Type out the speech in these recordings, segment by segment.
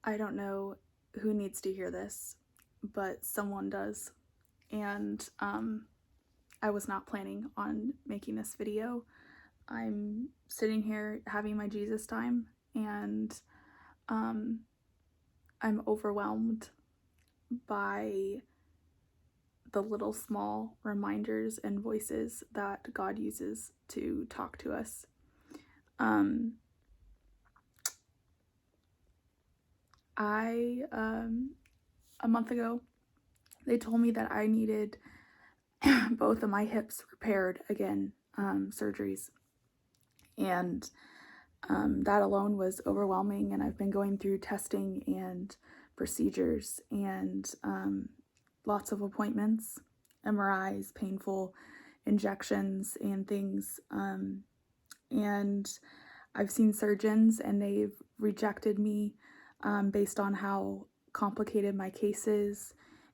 I don't know who needs to hear this, but someone does. And I was not planning on making this video. I'm sitting here having my Jesus time, and um, I'm overwhelmed by the little small reminders and voices that God uses to talk to us. A month ago, they told me that I needed both of my hips repaired again, surgeries. And that alone was overwhelming. And I've been going through testing and procedures and lots of appointments, MRIs, painful injections, and things. And I've seen surgeons and they've rejected me based on how complicated my case is.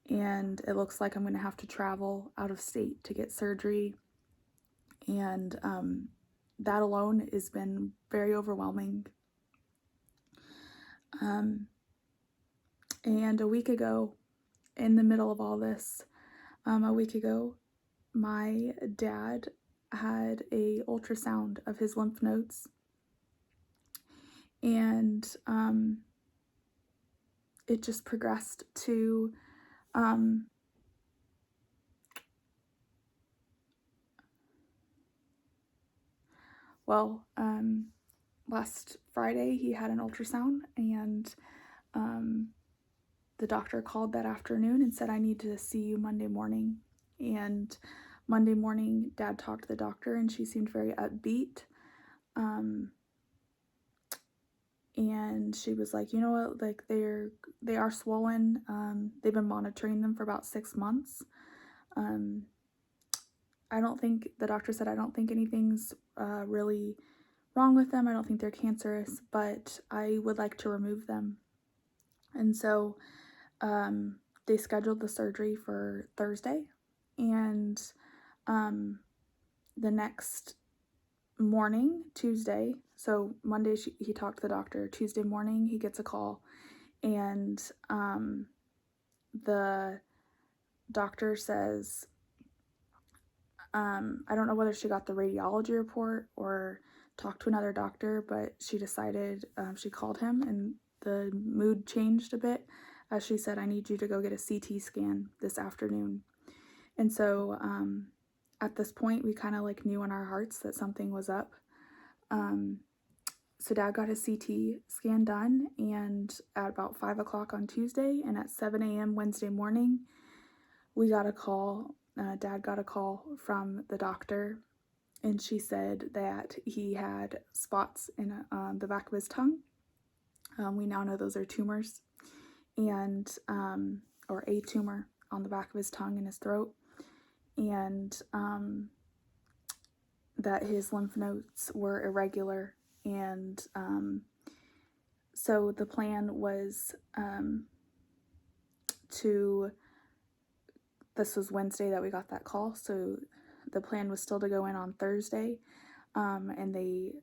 And it looks like I'm going to have to travel out of state to get surgery. And that alone has been very overwhelming. And a week ago, in the middle of all this, a week ago, my dad had a ultrasound of his lymph nodes, and it just progressed to last Friday he had an ultrasound, and the doctor called that afternoon and said, I need to see you Monday morning. And Monday morning, Dad talked to the doctor, and she seemed very upbeat. And she was like, you know what, like they are swollen. They've been monitoring them for about 6 months. I don't think, the doctor said, I don't think anything's really wrong with them. I don't think they're cancerous, but I would like to remove them. And so they scheduled the surgery for Thursday, and the next morning, Tuesday, so Monday he talked to the doctor. Tuesday morning he gets a call, and the doctor says, I don't know whether she got the radiology report or talked to another doctor, but she decided, she called him, and the mood changed a bit as she said, I need you to go get a CT scan this afternoon. And so at this point, we kind of like knew in our hearts that something was up. So Dad got his CT scan done, and at about 5 o'clock on Tuesday and at 7 a.m. Wednesday morning, we got a call. Dad got a call from the doctor, and she said that he had spots in the back of his tongue. We now know those are tumors, and or a tumor on the back of his tongue and his throat, and that his lymph nodes were irregular. And so the plan was this was Wednesday that we got that call, so the plan was still to go in on Thursday, and they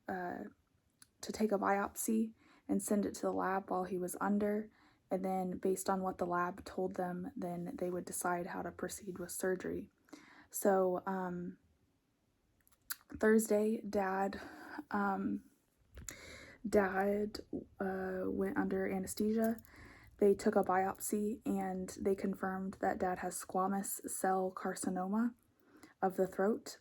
to take a biopsy and send it to the lab while he was under, and then based on what the lab told them, then they would decide how to proceed with surgery. So Thursday, Dad went under anesthesia. They took a biopsy, and they confirmed that Dad has squamous cell carcinoma of the throat.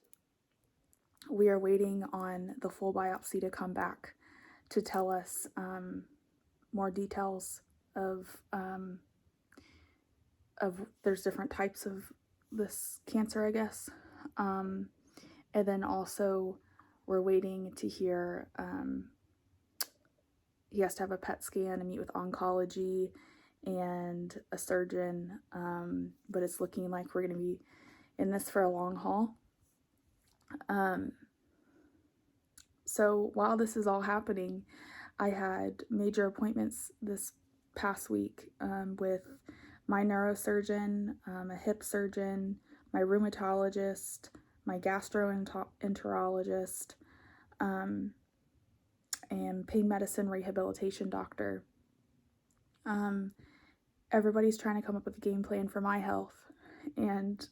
We are waiting on the full biopsy to come back to tell us more details of there's different types of this cancer, I guess. And then also we're waiting to hear he has to have a PET scan and meet with oncology and a surgeon, but it's looking like we're going to be in this for a long haul. So while this is all happening, I had major appointments this past week with my neurosurgeon, a hip surgeon, my rheumatologist, my gastroenterologist, and pain medicine rehabilitation doctor. Everybody's trying to come up with a game plan for my health. And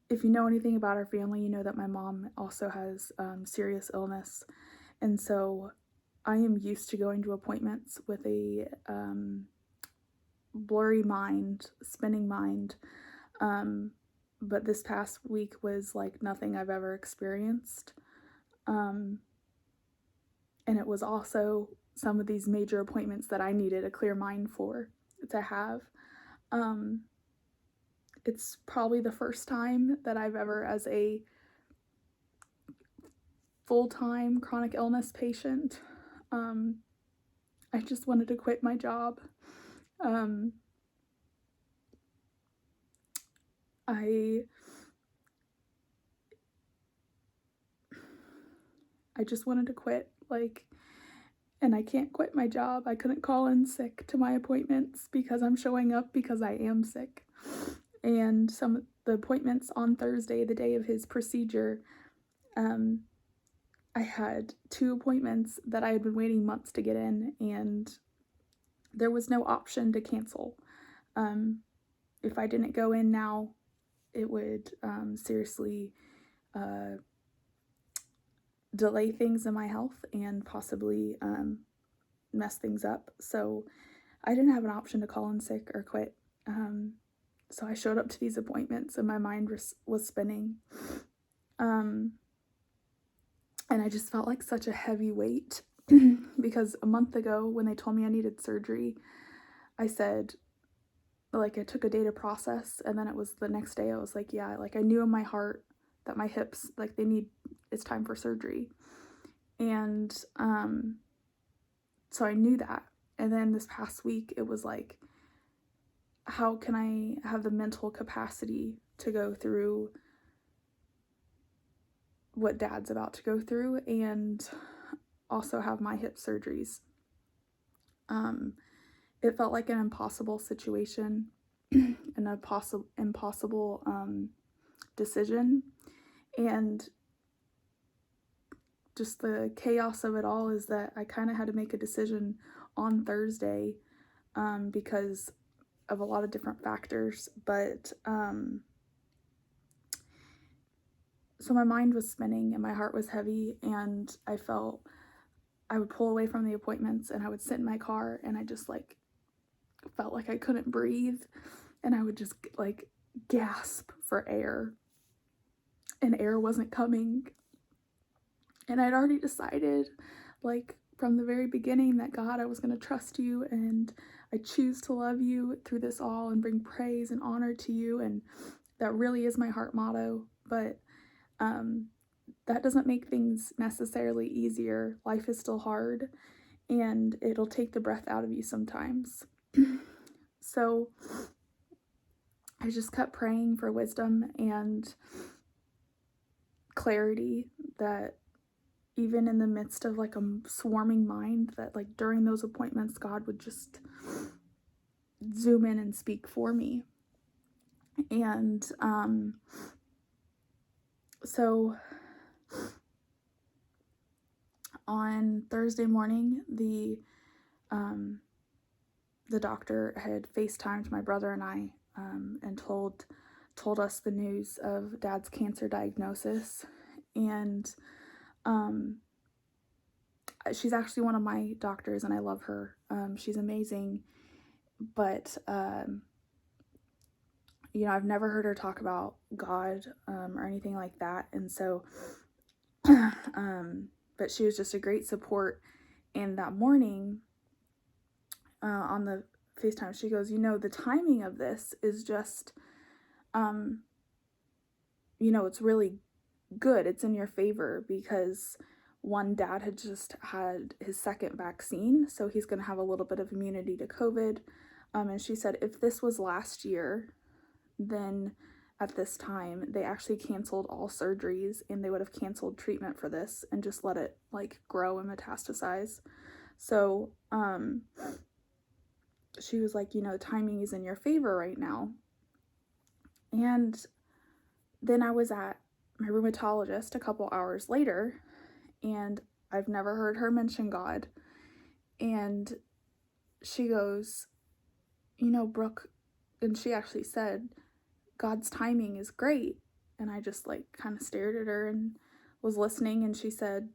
if you know anything about our family, you know that my mom also has serious illness. And so I am used to going to appointments with a blurry mind, spinning mind. But this past week was like nothing I've ever experienced. And it was also some of these major appointments that I needed a clear mind for to have. It's probably the first time that I've ever, as a full-time chronic illness patient, I just wanted to quit my job. I just wanted to quit, like, and I can't quit my job. I couldn't call in sick to my appointments because I'm showing up because I am sick. And some of the appointments on Thursday, the day of his procedure, I had 2 appointments that I had been waiting months to get in, and there was no option to cancel. If I didn't go in now, it would seriously delay things in my health and possibly mess things up. So I didn't have an option to call in sick or quit. So I showed up to these appointments and my mind was spinning. And I just felt like such a heavy weight because a month ago when they told me I needed surgery, I said, like, I took a day to process, and then it was the next day I was like, yeah, like I knew in my heart that my hips, like, it's time for surgery. And so I knew that. And then this past week it was like, how can I have the mental capacity to go through what Dad's about to go through and also have my hip surgeries? It felt like an impossible situation, an impossible decision, and just the chaos of it all is that I kind of had to make a decision on Thursday because of a lot of different factors, but so my mind was spinning and my heart was heavy, and I felt I would pull away from the appointments and I would sit in my car and I just like felt like I couldn't breathe, and I would just like gasp for air, and air wasn't coming. And I'd already decided, like, from the very beginning that, God, I was going to trust you, and I choose to love you through this all and bring praise and honor to you. And that really is my heart motto. But that doesn't make things necessarily easier. Life is still hard, and it'll take the breath out of you sometimes. So I just kept praying for wisdom and clarity, that even in the midst of like a swarming mind, that like during those appointments, God would just zoom in and speak for me. And so on Thursday morning, the doctor had FaceTimed my brother and I and told us the news of Dad's cancer diagnosis. And she's actually one of my doctors, and I love her. She's amazing, but you know, I've never heard her talk about God or anything like that, and so but she was just a great support. And that morning on the FaceTime, she goes, you know, the timing of this is just you know, it's really good. It's in your favor because one, Dad had just had his second vaccine, so he's going to have a little bit of immunity to COVID. And she said if this was last year, then at this time they actually canceled all surgeries and they would have canceled treatment for this and just let it like grow and metastasize. So she was like, you know, the timing is in your favor right now. And then I was at my rheumatologist a couple hours later, and I've never heard her mention God. And she goes, Brooke, and she actually said, God's timing is great. And I just like kind of stared at her and was listening. And she said,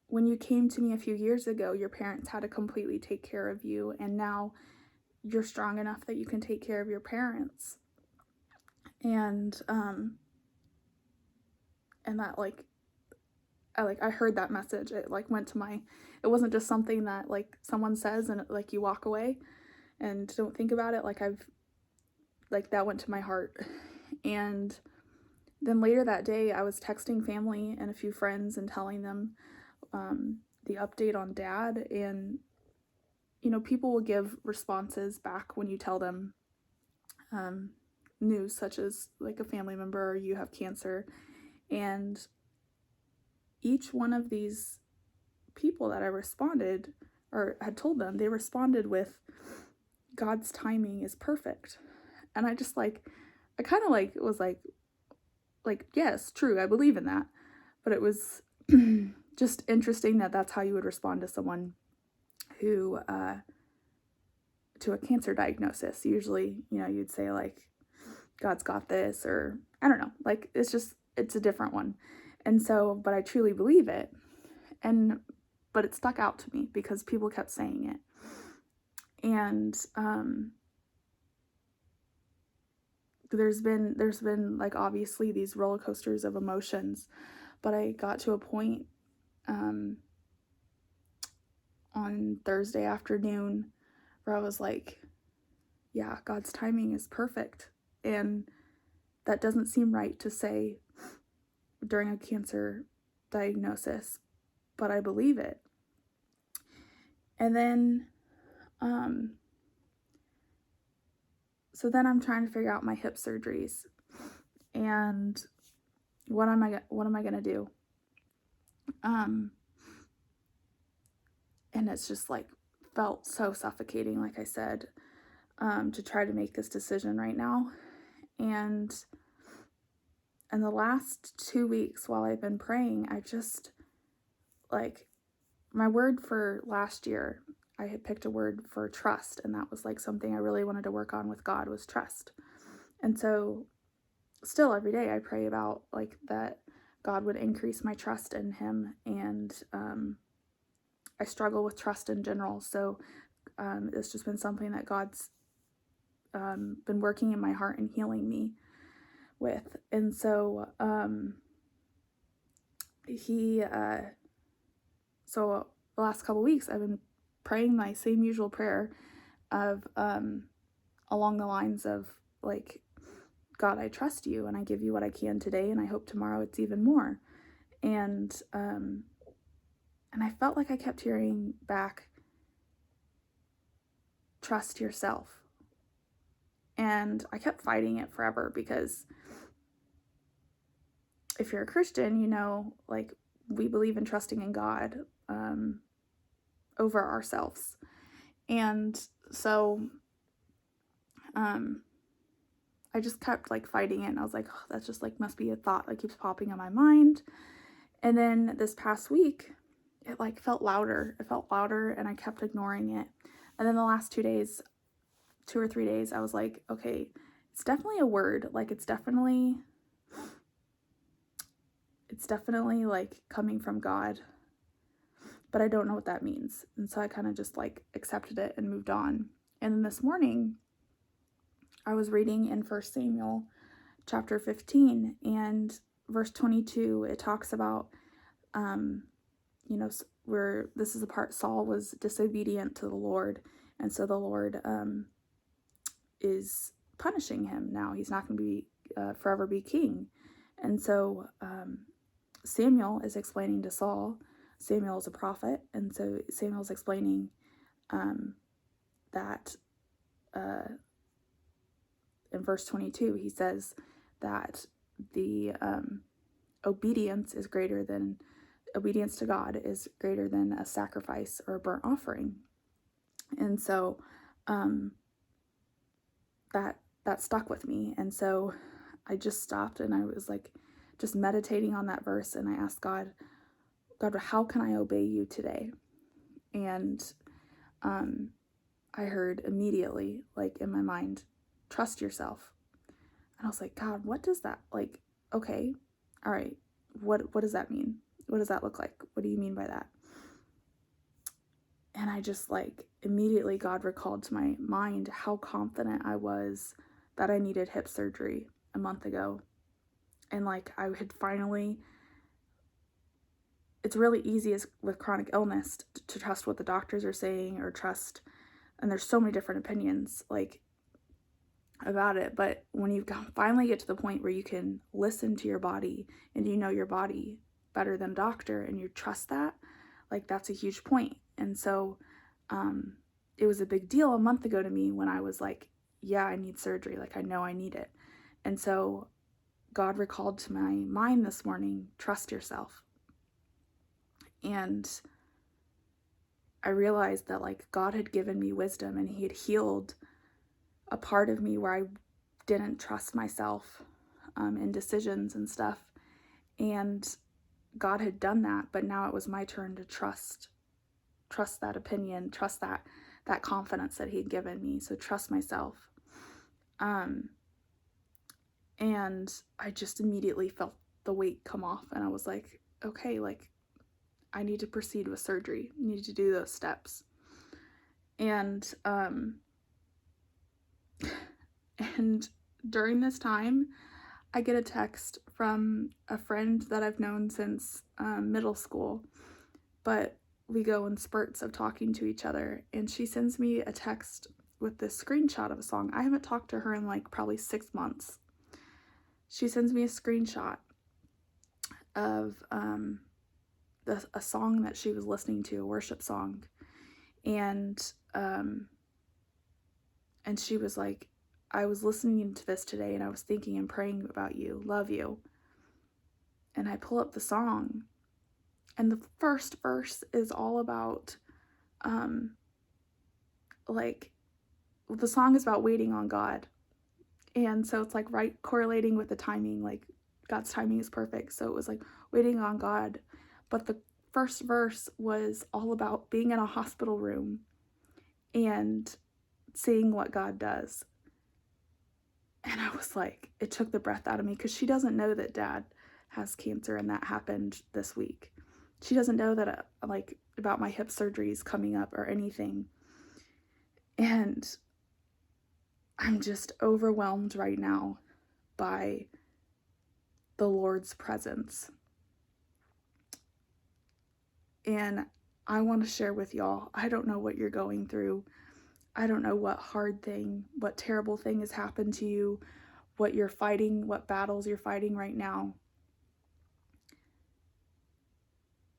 when you came to me a few years ago, your parents had to completely take care of you. And now you're strong enough that you can take care of your parents. And that I heard that message. It like went to it wasn't just something that like someone says and like you walk away and don't think about it. Like that went to my heart. And then later that day, I was texting family and a few friends and telling them the update on Dad. And, people will give responses back when you tell them news, such as like a family member or you have cancer. And each one of these people that I responded or had told them, they responded with, God's timing is perfect. And I just I kind of was like, yes, true, I believe in that. But it was just interesting that that's how you would respond to someone who, to a cancer diagnosis. Usually, you'd say like, God's got this, or I don't know, like it's a different one. And so, but I truly believe it. But it stuck out to me because people kept saying it. And, there's been like obviously these roller coasters of emotions, but I got to a point on Thursday afternoon where I was like, yeah, God's timing is perfect. And that doesn't seem right to say during a cancer diagnosis, but I believe it. And then so then I'm trying to figure out my hip surgeries and what am I going to do? And it's just like felt so suffocating, like I said, to try to make this decision right now. And in the last 2 weeks while I've been praying, I just like my word for last year, I had picked a word for trust, and that was like something I really wanted to work on with God was trust. And so still every day I pray about like that God would increase my trust in him. And I struggle with trust in general. So it's just been something that God's been working in my heart and healing me with. And so so the last couple weeks I've been praying my same usual prayer of along the lines of like, God, I trust you and I give you what I can today, and I hope tomorrow it's even more. And I felt like I kept hearing back, trust yourself. And I kept fighting it forever because if you're a Christian, like we believe in trusting in God over ourselves. And so I just kept like fighting it, and I was like, oh, that's just like must be a thought that keeps popping in my mind. And then this past week, it like felt louder. It felt louder, and I kept ignoring it. And then the last 2 or 3 days, I was like, okay, it's definitely a word. Like it's definitely like coming from God, but I don't know what that means. And so I kind of just like accepted it and moved on. And then this morning, I was reading in 1 Samuel chapter 15, and verse 22, it talks about, where this is the part Saul was disobedient to the Lord. And so the Lord is punishing him now. He's not going to be forever be king. And so Samuel is explaining to Saul, Samuel is a prophet, and so Samuel's explaining that in verse 22, he says that the obedience to God is greater than a sacrifice or a burnt offering. And so that stuck with me. And so I just stopped and I was like just meditating on that verse, and I asked God, God, how can I obey you today? And I heard immediately, like in my mind, trust yourself. And I was like, God, what does that, like, okay, all right, what does that mean? What does that look like? What do you mean by that? And I just, like, immediately God recalled to my mind how confident I was that I needed hip surgery a month ago. And like I had finally, it's really easy as with chronic illness to trust what the doctors are saying or trust, and there's so many different opinions like about it. But when you finally get to the point where you can listen to your body and you know your body better than doctor and you trust that, like that's a huge point. And so it was a big deal a month ago to me when I was like, yeah, I need surgery. Like I know I need it. And so God recalled to my mind this morning, trust yourself. And I realized that like God had given me wisdom and he had healed a part of me where I didn't trust myself in decisions and stuff. And God had done that, but now it was my turn to trust that opinion, trust that confidence that he'd given me. So trust myself. And I just immediately felt the weight come off and I was like, okay, like I need to proceed with surgery. I need to do those steps. And during this time, I get a text from a friend that I've known since middle school, but we go in spurts of talking to each other, and she sends me a text with this screenshot of a song. I haven't talked to her in like probably 6 months. She sends me a screenshot of a song that she was listening to, a worship song, and she was like, I was listening to this today and I was thinking and praying about you, love you. And I pull up the song, and the first verse is all about, like, the song is about waiting on God. And so it's like right correlating with the timing, like God's timing is perfect. So it was like waiting on God. But the first verse was all about being in a hospital room and seeing what God does. And I was like, it took the breath out of me because she doesn't know that Dad has cancer and that happened this week. She doesn't know that like about my hip surgeries coming up or anything. And I'm just overwhelmed right now by the Lord's presence. And I want to share with y'all, I don't know what you're going through. I don't know what hard thing, what terrible thing has happened to you, what you're fighting, what battles you're fighting right now.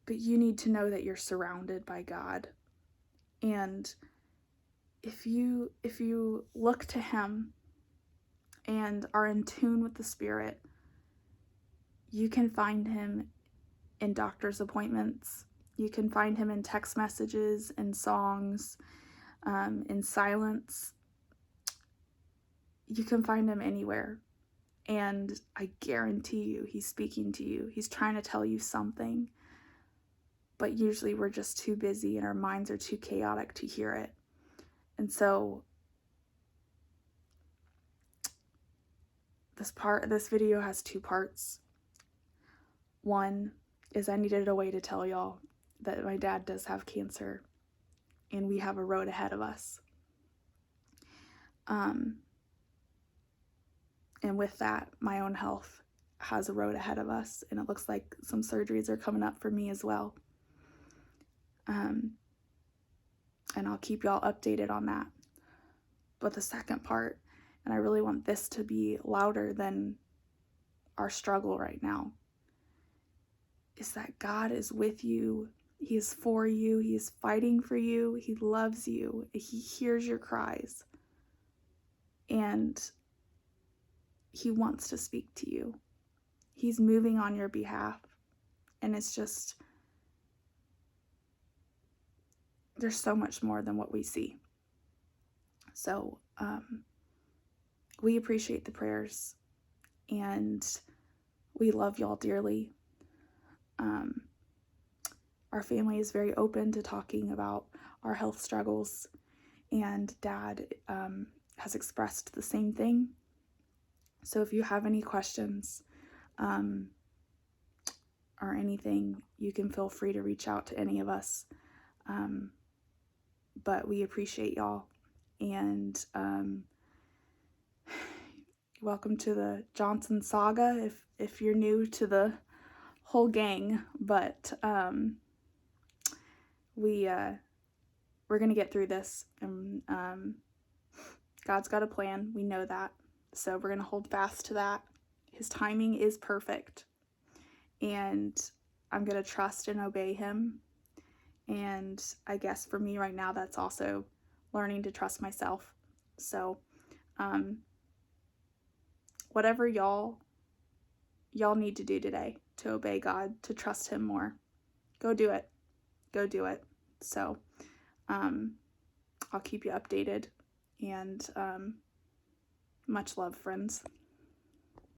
But you need to know that you're surrounded by God. And if you look to him and are in tune with the Spirit, you can find him in doctor's appointments. You can find him in text messages, in songs, in silence. You can find him anywhere. And I guarantee you, he's speaking to you. He's trying to tell you something. But usually we're just too busy and our minds are too chaotic to hear it. And so this video has 2 parts. One is I needed a way to tell y'all that my dad does have cancer and we have a road ahead of us. And with that, my own health has a road ahead of us, and it looks like some surgeries are coming up for me as well. And I'll keep y'all updated on that. But the second part, and I really want this to be louder than our struggle right now, is that God is with you. He is for you. He is fighting for you. He loves you. He hears your cries. And he wants to speak to you. He's moving on your behalf. And it's just, there's so much more than what we see. So we appreciate the prayers and we love y'all dearly. our family is very open to talking about our health struggles, and Dad has expressed the same thing. So if you have any questions or anything, you can feel free to reach out to any of us. But we appreciate y'all, and welcome to the Johnson saga if you're new to the whole gang. But we're gonna get through this, and God's got a plan. We know that, so we're gonna hold fast to that. His timing is perfect, and I'm gonna trust and obey him. And I guess for me right now, that's also learning to trust myself. So whatever y'all need to do today to obey God, to trust him more, go do it. Go do it. So I'll keep you updated, and much love, friends.